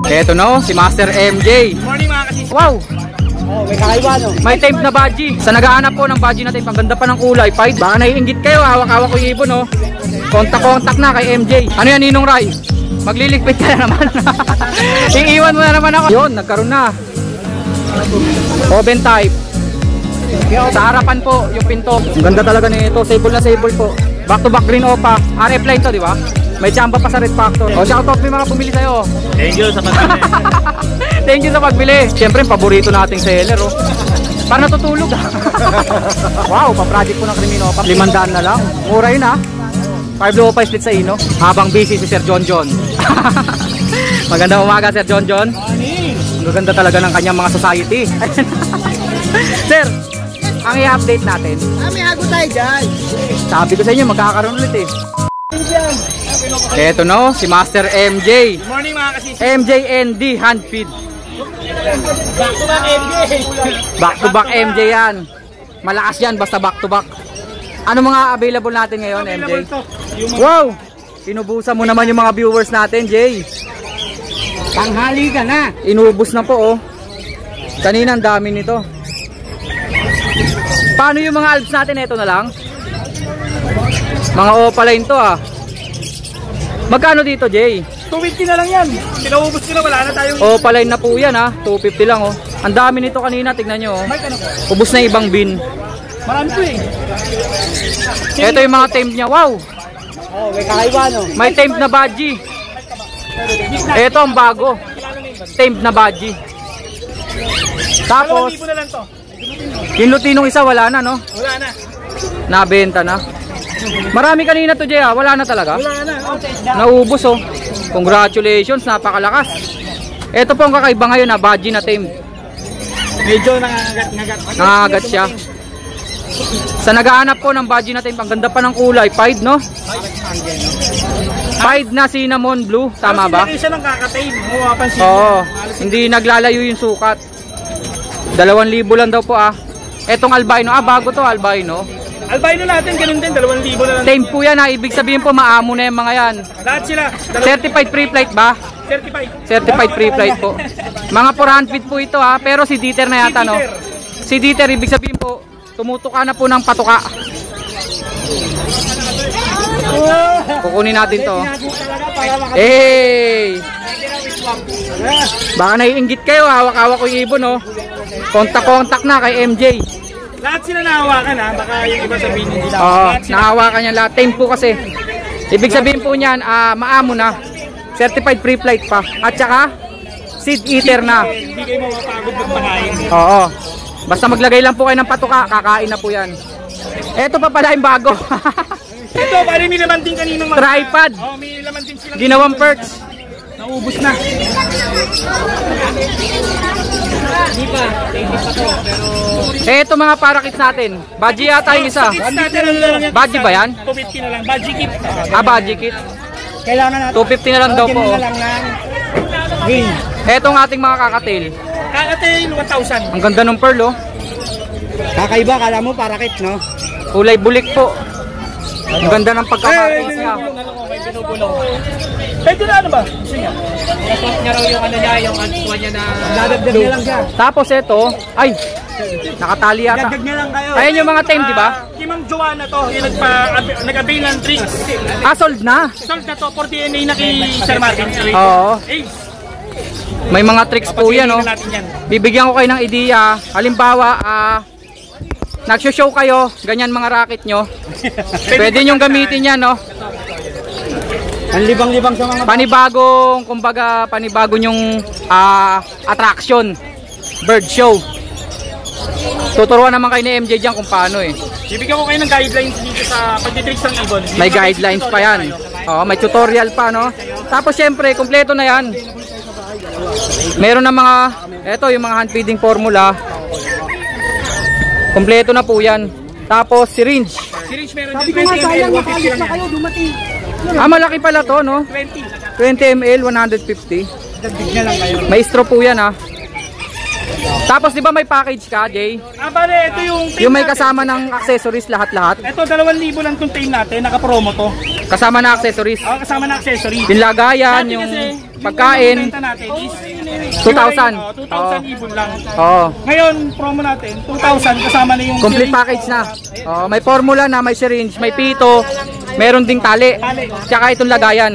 Eto no, si Master MJ. Good morning mga kasisi. Wow! Oh, may kakaiba no? May tape na badgie. Sa naghahanap po ng badgie na tape, ang ganda pa ng kulay. Fight. Baka naiinggit kayo, hawak-hawak ko yung ibon no. Kontak na kay MJ. Ano yan, Ninong Ray? Magliligpit ka na naman. Iiwan mo na naman ako. Yun, nagkaroon na. Oven type. Sa harapan po, yung pinto. Ang ganda talaga nito. Sable na sable po. Back to back green opa. RF line to, di ba? May chamba pa sa Red Factor. O, shout out, may mga pumili sa'yo. Thank you sa pagbili. Thank you sa pagbili. Siyempre, paborito nating seller, oh. Parang natutulog. Wow, pa-project po ng Criminopa. 500 na lang. Mura yun, ha? 505 split sa ino. Habang busy si Sir John John. Magandang umaga, Sir John John. Ang ganda talaga ng kanyang mga society. Sir, ang i-update natin. May hago tayo dyan. Sabi ko sa inyo, magkakaroon ulit eh. Eto no, si Master MJ. Good morning mga kasisi. MJND hand feed. Back to back MJ. Back to back MJ yan. Malakas yan basta back to back. Ano mga available natin ngayon, MJ? Wow! Inubusan mo naman yung mga viewers natin, Jay. Tanghali ka na. Inubos na po, oh. Kanina ang dami nito. Paano yung mga albs natin? Ito na lang. Mga opaline to, ah. Magkano dito, Jay? 250 na lang yan. Pinaubos ko na, wala na tayong... Opaline na po yan, ha. 250 lang, oh. Ang dami nito kanina, tignan nyo, oh. Ubus na ibang bin. Marami to eh. Ito yung mga temp niya, wow. Oh, may kakaiba no? May temp na badgie. Ito ang bago. Temp na badgie. Tapos, 2,000 na lang to. yung lutinong isa wala na, no? Wala na. Nabenta na. Marami kanina to, Jay, ha? Wala na talaga. Wala na. Naubos, oh. Congratulations, napakalakas. Ito po ang kakaiba ngayon, na badgie na temp. Medyo nangangagat-ngagat. Nangangagat siya. Sa naghahanap po ng badgie na temp, ang ganda pa ng kulay. Pied, no? Pied na cinnamon blue, tama ba? Kasi siya ng kakatain. Mapapansin. Oo, hindi naglalayo yung sukat. 2,000 lang daw po, ah. Etong albino, bago to, albino. Albino natin, ganun din, 2,000 na lang. Temp po yan, ha. Ibig sabihin po, maamo na yung mga yan. Lahat sila. Certified pre-flight ba? Certified pre-flight po. Mga 400 feet po ito, ha. Pero si Dieter na yata, no? Si Dieter, ibig sabihin po, tumutuka na po ng patuka. Kukunin natin to. Hey! Baka naiinggit kayo, hawak-hawak ko yung ibon, no? Kontak na kay MJ. Lahat sila nahawakan, ha? Baka yung iba sabihin hindi lang. Oo, nahawakan niya lahat. Temp po kasi. Ibig sabihin po niyan, maamo na. Certified pre-flight pa. At saka, seed eater na. Hindi kayo mapapagod magpakain. Oo. Basta maglagay lang po kayo ng patuka, kakain na po yan. Eto pa pala yung bago. Ito, bali may laman din kaninang mga... Tripod. Oh, may laman din silang... Ginawang perks. Naubos na. Hindi pa. Hindi pa to. Pero... Eto mga parakits natin. Badgie yata yung isa. Badgie ba yan? 250 na lang. Badgie kit. Badgie kit. Kailangan natin. 250 na lang daw po. na lang ng green. Etong ating mga kakatail. Kakatail, 1,000. Ang ganda ng pearl, oh. Kakaiba, kala mo parakit, no? Kulay bulik po. Ang ganda ng pagkakaroon niya. Pwede na ano ba? Gusto niya? Naswap niya raw yung ano niya, yung answa niya na... Dadagdag niya lang siya. Tapos ito, ay, nakatali yata. Dadagdag niya lang kayo. Ayan yung mga time, di ba? Si Ma'am Joanna to, yung nag-avail ng tricks. Sold na. Sold na to, for DNA na kay Sir Martin. Oo. May mga tricks po yan, oh. Bibigyan ko kayo ng ideya. Halimbawa, nagsho-show kayo, ganyan mga racket nyo. Pwede nyong gamitin yan, no? Ang libang-libang sa mga... Panibagong, kumbaga, panibago nyong attraction. Bird show. Tuturuan naman kayo ni MJ dyan kung paano, eh. Bibigyan ko kayo ng guidelines dito sa pagtitricks ng ibon. May guidelines pa yan. Oo, may tutorial pa, no? Tapos, syempre, kompleto na yan. Meron na mga, eto, yung mga hand feeding formula. Kompleto na po yan. Tapos syringe. Syringe meron din 20 ml, 150 lang yan. Malaki pala to, no? 20 ml, 150. Dagdag na lang kayo. May straw po yan, ha. Tapos di ba may package ka, Jay? Bale, ito yung team yung may natin. kasama ng accessories lahat-lahat. Ito 2,000 lang itong team natin, naka-promo to. Kasama na accessories. Kasama na accessories. Yung lagayan, Dati yung... kasi, Pagkain, Yung benta natin is 2,000. 2,000 ibon lang. Oo. Ngayon, promo natin, 2,000 kasama na yung Complete syringe. package na. Oh, may formula na, may syringe, may pito, meron ding tali. Tsaka itong lagayan.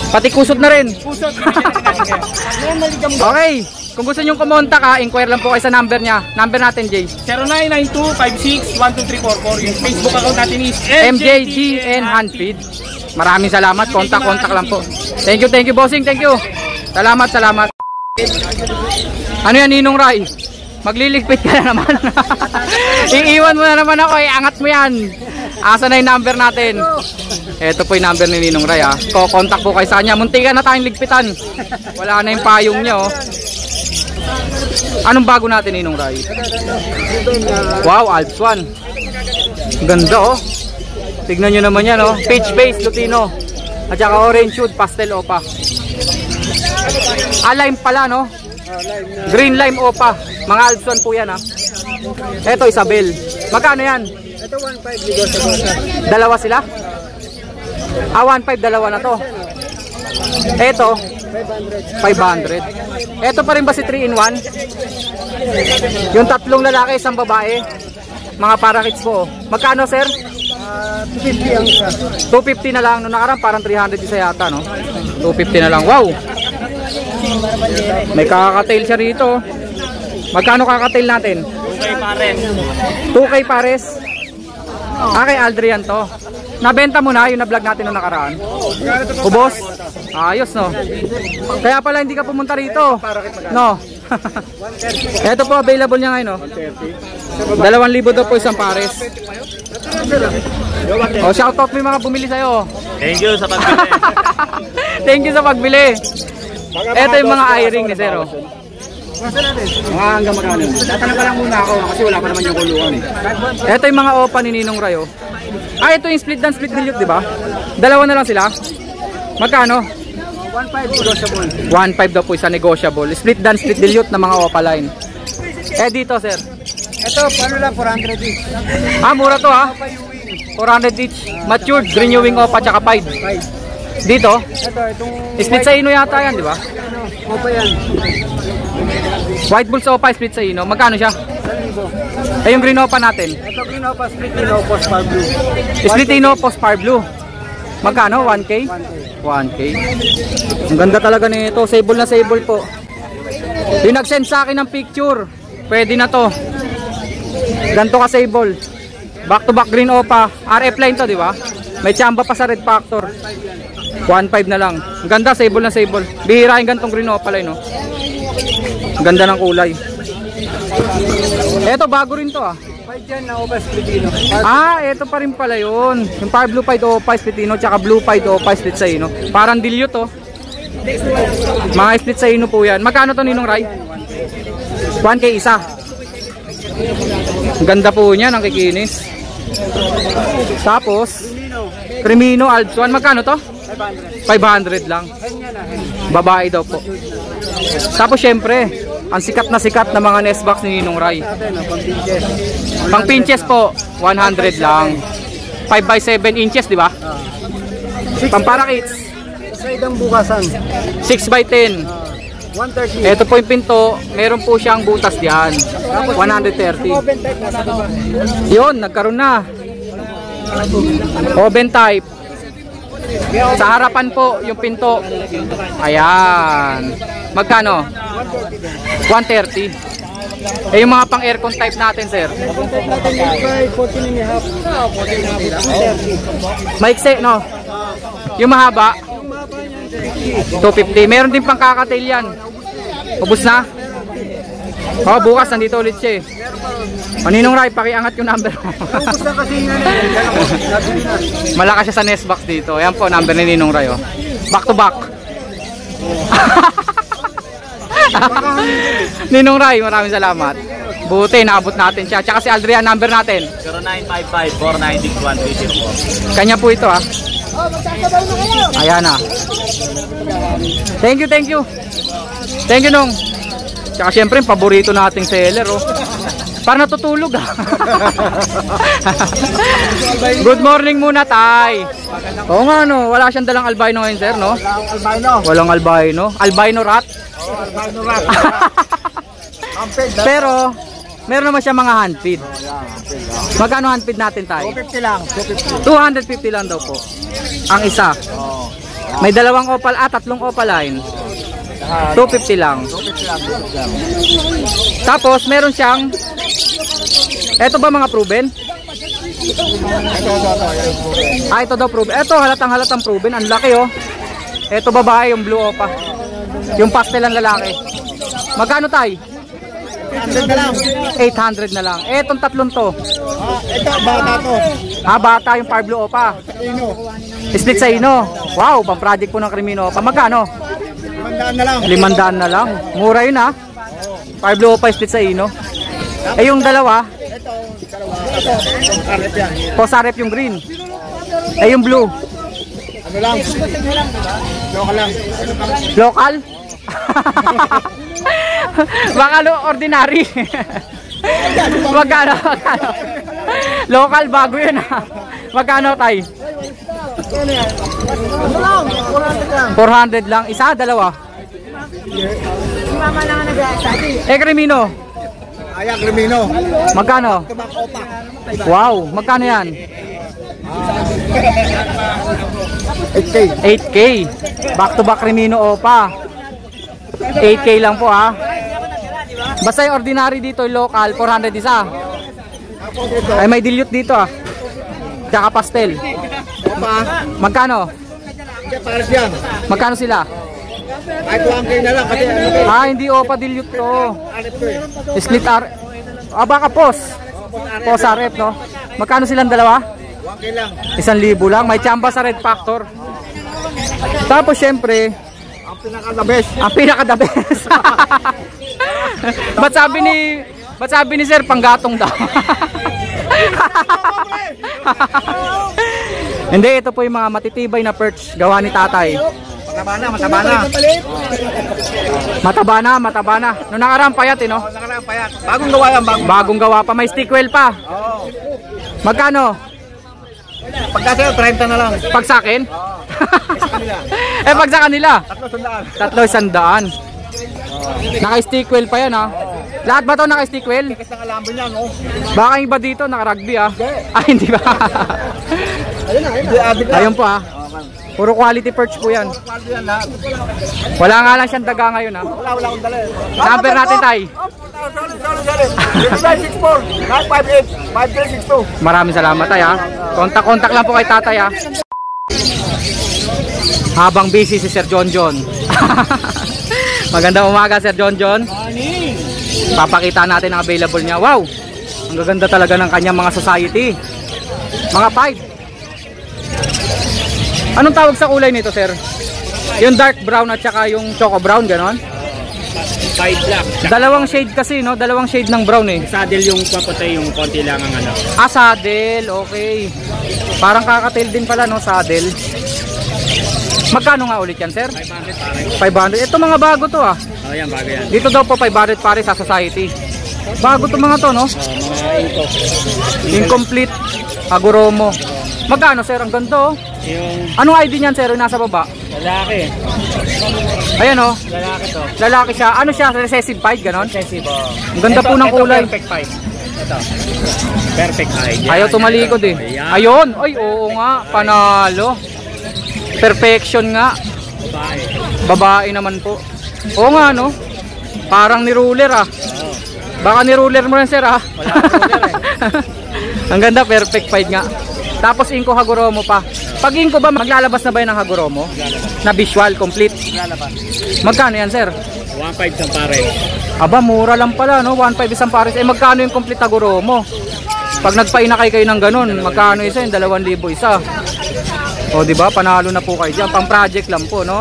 Pati kusot na rin. Pusot, binigyan natin kayo. Okay. Kung gusto nyo kumontak ha, inquire lang po kayo sa number niya. Number natin, Jay. 0992-56-12344. Yung Facebook account natin is MJGN Handfeed. Maraming salamat. Contact lang po. Thank you, bossing. Thank you. Salamat. Ano yan, Ninong Ray? Magliligpit ka na naman. Iiwan mo na naman ako, angat mo yan. Asa na yung number natin? Ito po yung number ni Ninong Ray ha. Contact po kayo sa kanya. Muntikan na tayong ligpitan. Wala na yung payong niya oh. Anong bago natin, Ninong Ray? Wow, Alps 1. Ganda oh. Tignan nyo naman yan oh. Peach base Lutino. At saka orange shoot pastel opa. Lime pala no. Green lime opa. Mga Alps 1 po yan ha. Eto Isabel. Magkano yan? Ito 1.5 Dalawa sila? 1.5 dalawa na to. Eto 500. Eto pa rin ba si 3-in-1? Yung tatlong lalaki, isang babae. Mga parakits po. Magkano sir? 250 ang isa. 250 na lang. Noong nakaraan parang 300 isa yata no? 250 na lang. Wow! May kakatail siya rito. Magkano kakatail natin? 2K pares. 2K pares. Kay Aldrian to. Nabenta mo na yung na-vlog natin noong nakaraan. Ubos? Ayos no. Kaya pala hindi ka pumunta rito. No. Ito po available niya ngayon no. 2,000 daw po isang pares. Oh, shout out mo yung mga bumili sa'yo. Thank you sa pagbili. Thank you sa pagbili. Ito yung mga eye-ring ni Zero. Mga hanggang magkano? Tatanong pa lang muna ako kasi wala pa naman yung kulungan eh. Ito yung mga opa ni Ninong Rayo. Ito yung split dan split dilute, di ba? Dalawa na lang sila. Magkano? 1.5 negotiable. 1.5 daw po isa negotiable. Split dan split dilute na mga opa line. Dito, sir. Ito, paano lang 400 each? Mura to ha. 400 each. Matured, renewing opa tsaka pied. 5. Dito, Ito, itong split sa ino yata yan, di ba? ano, opa yan. White Bulls opa, split sa ino. Magkano siya? 1,000. Yung green opa natin. Ito, green opa, split in opa, spark blue. Split ino, post par blue. Magkano? 1K? 1K. Ang ganda talaga nito. Sable na sable po. Yung nag-send sa akin ng picture, pwede na to. Ganto ka sable. Back to back green opa. RF line to, di ba? May tsamba pa sa red factor. 1.5 na lang. Ang ganda, sable na sable. Bihira yung gantong green opa line, no? Ang ganda ng kulay. Eto, bago rin to ah. 5 dyan na opa, split in. Eto pa rin pala yun. Yung par blue pied opa split ino, tsaka blue pied opa split sa ino. Parang dilute to. Mga split sa ino po yan. Magkano to, Ninong Ray? 1K isa. Ang ganda po niya, ang kikinis. Tapos Crimino Alps 1, magkano to? 500 lang. Babae daw po. Tapos syempre, ang sikat na mga nest box ni Ninong Ray. Pang pinches po, 100 lang. 5x7 inches, di ba? Pang parakits, Sa idang bukasan, 6x10. 130. Ito po yung pinto, meron po siyang butas diyan. 130. Open type na sa baba. Yun, nagkaroon na. Oven type. Sa harapan po yung pinto. Ayan. Magkano? 130. Yung mga pang aircon type natin, sir. Open type natin yung by 14 and a half. 14 Maikse, no? Yung mahaba, 250. Meron din pang kakatail yan. Ubus na? Bukas nandito ulit siya eh. Ninong Ray, pakiangat yung number mo. Ubus na kasi nga Malakas siya sa nest box dito. Ayan po, number ni Ninong Ray. Back to back. Ninong Ray, maraming salamat. Buti, naabot natin siya. Tsaka si Aldrian, number natin. 0955-490-1304. Kanya po ito ha. Ayan na. Thank you, thank you. Thank you, Nong. Tsaka syempre, paborito nating seller, oh. Para natutulog ah. Good morning muna, tay. Oo nga no, wala siyang dalang albino ngayon, sir, no? Walang albino. Albino rat. Albino rat. Pero meron naman siya mga handfeed. Magkano handfeed natin, tay? 250 lang. 250 lang daw po. Ang isa. May dalawang opal tatlong opaline. 250 lang. Tapos meron siyang eto ba mga proven? Ito daw proven. Eto halatang proven. Ang laki oh. Eto babae yung blue opa. Yung pastel ang lalaki. Magkano tay? 800 na lang. 800 na lang. Etong tatlong to. Ito, bata to. Bata yung par blue opa. Split sa ino. Wow, pang project po ng Crimino opa. Magkano? 500 na lang. 500 na lang. Mura yun ha. Par blue opa split sa ino. Eh yung dalawa, Karep yan. posarep yung green. Eh yung blue, Ano lang? Local lang. local. Baka ordinary. Magkano? Local bago yun ha. Magkano tay? 400 lang. Isa, dalawa. Eh Crimino, Ayak, Crimino. magkano? Tobacco pa. Wow, magkano yan? 8K. 8K. Back to back Crimino opa. 8K lang po ha. Basta yung ordinary dito, yung local, 400 isa. Ay may dilute dito ah. Tsaka pastel. Opa. Magkano? Hindi, pares yan. Magkano sila? Kahit 1K na lang kasi ano to. Hindi opa dilute to. Arep to eh. Split R. Baka pos. Pos RF no. Magkano silang dalawa? 1K lang. 1,000 lang. May chamba sa Red Factor. Tapos syempre, Ang pinaka-the best. ang pinaka-the best. Ba't sabi ni Sir panggatong daw? Hindi, ito po yung mga matitibay na perch gawa ni tatay. Mataba na, mataba na. Mataba na. Noong nakaraan payat no? Nakaraan pa yan. Bagong gawa yan, Bagong gawa pa, may stickwell pa. Oo. Magkano? Pagka sa'yo, 30 na lang. Pag sa akin? Eh pag sa kanila? 300. 300. Naka-stickwell pa yan ha. Lahat ba to naka-stickwell? Kasi ang alam niya, no? Baka yung iba dito naka-rugby ha. Hindi ba? Hindi, abit lang. Ayun po ha. Puro quality perch po yan. Quality yan lahat. Wala nga lang siyang daga ngayon ha. Wala akong dala. Number natin tay. Sorry. 958-5362. Maraming salamat tay ha. Kontak lang po kay tatay ha. Habang busy si Sir John. Magandang umaga Sir John. Papakita natin ang available niya. Wow! Ang gaganda talaga ng kanyang mga society. Mga 5. Anong tawag sa kulay nito, sir? Yung dark brown at saka yung choco brown, ganon? 5 black. Dalawang shade kasi, no? Dalawang shade ng brown eh. Saddle yung paputi, yung konti lang ang ano. Saddle, okay. Parang kakatail din pala, no? Saddle. Magkano nga ulit yan, sir? 500 pare. 500. Ito mga bago to ah. Oh, yan, bago yan. Dito daw po 500 pare sa society. Bago to mga to, no? Mga inko. Incomplete. Hagoromo. Magkano, sir? Ang ganda, oh. Yung Anong ID niyan, sir? Yung nasa baba? lalaki. Ayan, oh. Lalaki to. Lalaki siya. Ano siya? Recessive bite, ganon? Excessive. Oh. Ang ganda po ng kulay. Perfect 5. Ito. Perfect 5. Ayaw tumalikod eh. Ayun. Ay, oo nga. Panalo. Perfection nga. Babae. Babae naman po. Oo nga, no? Parang ni ruler ah. Oo. Baka ni ruler mo rin, sir ah. Wala akong ruler eh. Ang ganda, perfect fight nga. Tapos inko Hagoromo pa. Pag inko ba, maglalabas na ba yun ng Hagoromo? Na visual, complete. Lalabas. Magkano yan, sir? 1.5 sa pare. Aba, mura lang pala, no? 1.5 isang pares. Eh, magkano yung complete Hagoromo? Pag nagpainakay kayo ng ganun, magkano isa yun? 2,000 isa. O, di ba? Panalo na po kayo dyan. Pang project lang po, no?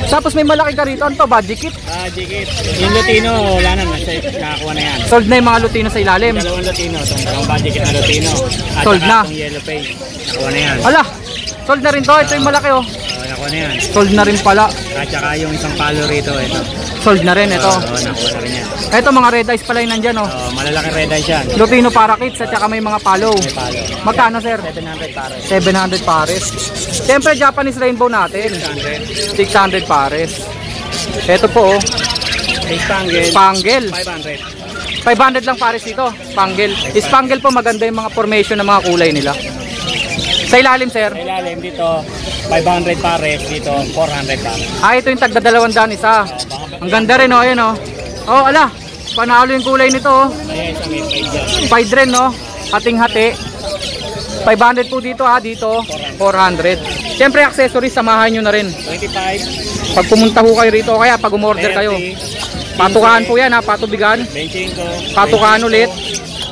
Tapos may malaki ka rito. Ano to? Budget kit? Jigit. Yung Lutino, wala na. Nakakuha na yan. Sold na yung mga Lutino sa ilalim. Dalawang Lutino. Itong dalawang budget na Lutino. At Sold saka na. itong yellow pay. Nakuha na yan. Ala, sold na rin to. Ito yung malaki, oh. Nakuha nakuha na yan. Sold na rin pala. At saka yung isang palo rito, ito. Sold na rin ito. Oo, nakuha na rin yan. Ito mga red eyes pala yung nandyan, oh. Malalaking red eyes yan. Lutino parakeets at saka may mga palo. May palo. Magkano, sir? 700 pares. 700 pares. Siyempre Japanese rainbow natin. 600 pares. Ito po, oh. Spangle. Spangle. 500. 500 lang pares dito. Spangle. Spangle po maganda yung mga formation ng mga kulay nila. Sa ilalim, sir. Sa ilalim dito, 500 pares. Dito, 400 pares. Ito yung tagda 200 isa. Ang ganda rin, oh. Ayan, oh. Oh, ala. Panalo yung kulay nito, oh. Ayan, isang may 5 dyan. 5 rin, no. Hating-hati. 500 po dito, ha. Dito, 400. Siyempre, accessories, samahan nyo na rin. 25. Pag pumunta ho kayo rito, kaya pag umorder kayo. Patukaan po yan, ha. Patubigan. 25. Patukaan ulit.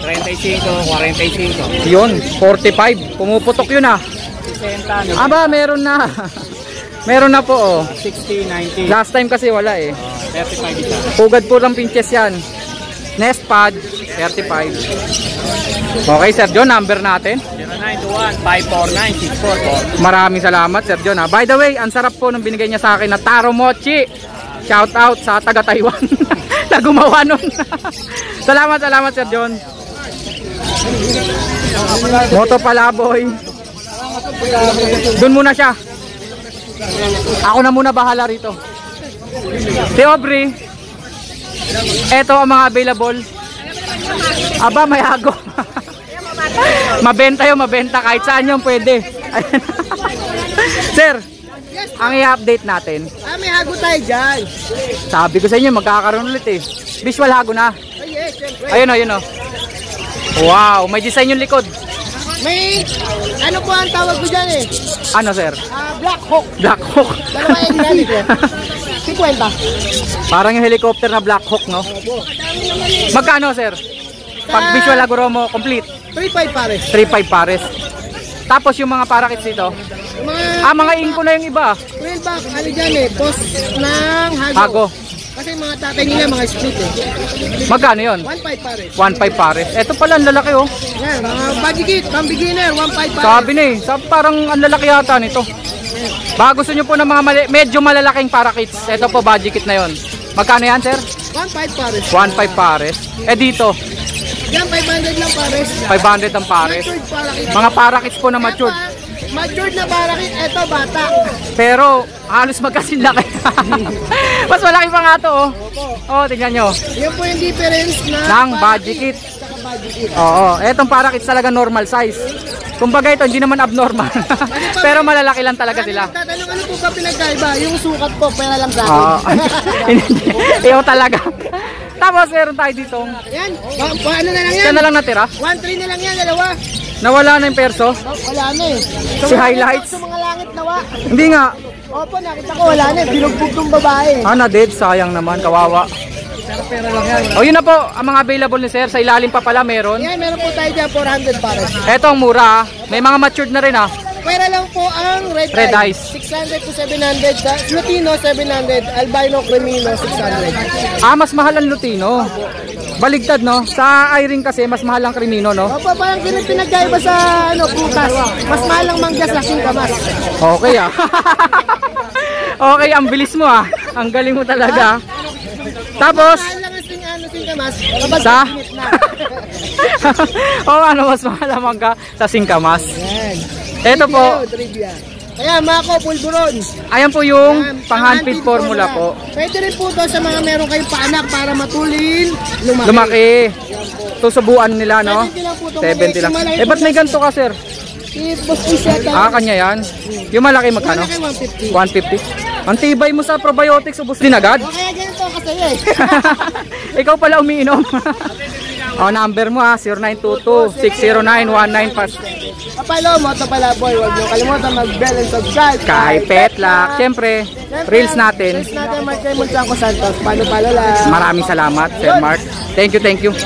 35, 45. Yun, 45. Pumuputok yun, ha. 60, Aba, meron na. Meron na po, oh. 60, 90. Last time kasi wala, eh. 35 isa. Pugad po ng pinches yan. Nest pad, 35. Okay, Sir John, number natin. 0921-549-644. Maraming salamat, Sir John, ha. By the way, ang sarap po nung binigay niya sa akin na Taro Mochi. Shout out sa taga Taiwan na gumawa nun. Salamat, Sir John. Moto Palaboy. Doon muna siya. Ako na muna bahala rito. Si Aubrey. Ito ang mga available. Aba, may hago. Mabenta yun, mabenta. Kahit saan yun pwede. Sir, ang i-update natin. May hago tayo dyan. Sabi ko sa inyo, magkakaroon ulit eh. Visual hago na. Ay, yes, syempre. Ayun o. Wow, may design yung likod. May, ano po ang tawag ko dyan eh? Ano, sir? Black Hawk. Black Hawk. Dalawa yung ginamit eh. 50. Parang yung helicopter na Black Hawk, no? Magkano, sir? Pag visual hago mo, complete. 3.5 pares. 3.5 pares. Tapos yung mga parakits dito. Mga inko na yung iba. 12 bucks, ano dyan eh? Boss ng hago. Hago. Kasi mga tatay nila mga split eh. Magkano yun? 1.5 pares. 1.5 pares. Ito pala, ang lalaki oh. Yan, mga budget kit, pang beginner, 1.5 pares. Sabi na eh. Parang ang lalaki yata nito. Baka gusto nyo po ng mga medyo malalaking parakits. Ito po, budget kit na yon. Magkano yan, sir? 1.5 pares. 1.5 pares. Dito. Yan, 500 lang pares. 500 ang pares. Matured parakit. Mga parakits po na matured. Matured na parakit, eto bata. Pero halos magkasin laki. Mas malaki pa nga to, oh. Oh, tingnan nyo. Yan po yung difference ng budget kit. Oo, etong parakits talaga normal size. Kumbaga ito hindi naman abnormal. Pero malalaki lang talaga sila. Tatanong ano po ba pinagkaiba? Yung sukat po, pera lang sa akin. Oo. Iyo talaga. Tapos meron tayo dito. Yan, ano na lang yan? Yan na lang natira. 1.3 na lang yan, dalawa. Nawala na yung perso. Wala na eh. Si highlights. Sa mga langit nawa. Hindi nga. Opo, nakita ko wala na eh. Binugbog tong babae. Na dead, sayang naman, kawawa. Pera lang yan. O yun na po, ang mga available ni sir. Sa ilalim pa pala meron. Yan, meron po tayo dyan, 400 pares. Eto ang mura, may mga matured na rin ah. Pera lang po ang red eyes. 600 to 700. Sa Lutino, 700. Albino Cremino, 600. Mas mahal ang Lutino. Baligtad no? Sa iring kasi mas mahal ang Cremino no? Opo, parang pinagkaiba sa prutas. Mas mahal ang mangga sa singkamas. Okay ah. Okay, ang bilis mo ah. Ang galing mo talaga. Tapos Mahal lang ang singkamas. sa mas mahal ang mangga sa singkamas. Yan. Ito po. Trivia. Kaya Mako Pulburon. Ayan po yung pang-handfeed formula po. Pwede rin po to sa mga meron kayong paanak para matulin, lumaki. Lumaki. Susubuan nila no? 70 70 lang. lang. Ba't may ganito ka sir? Boss Iseta. Kanya yan. Yung malaki magkano? Malaki 150. Ang tibay mo sa probiotics, ubos din agad. O kaya ganito kasi eh. Ikaw pala umiinom. Number mo ha, 0922-609-19. Kapalo mo, ito pala boy. Huwag niyo kalimutan mag-bell and subscribe. Kay Petlac. Siyempre, reels natin. Reels natin, Mark Raymond Santos. Palo lang. Maraming salamat, Sir Mark. Thank you. Thank you.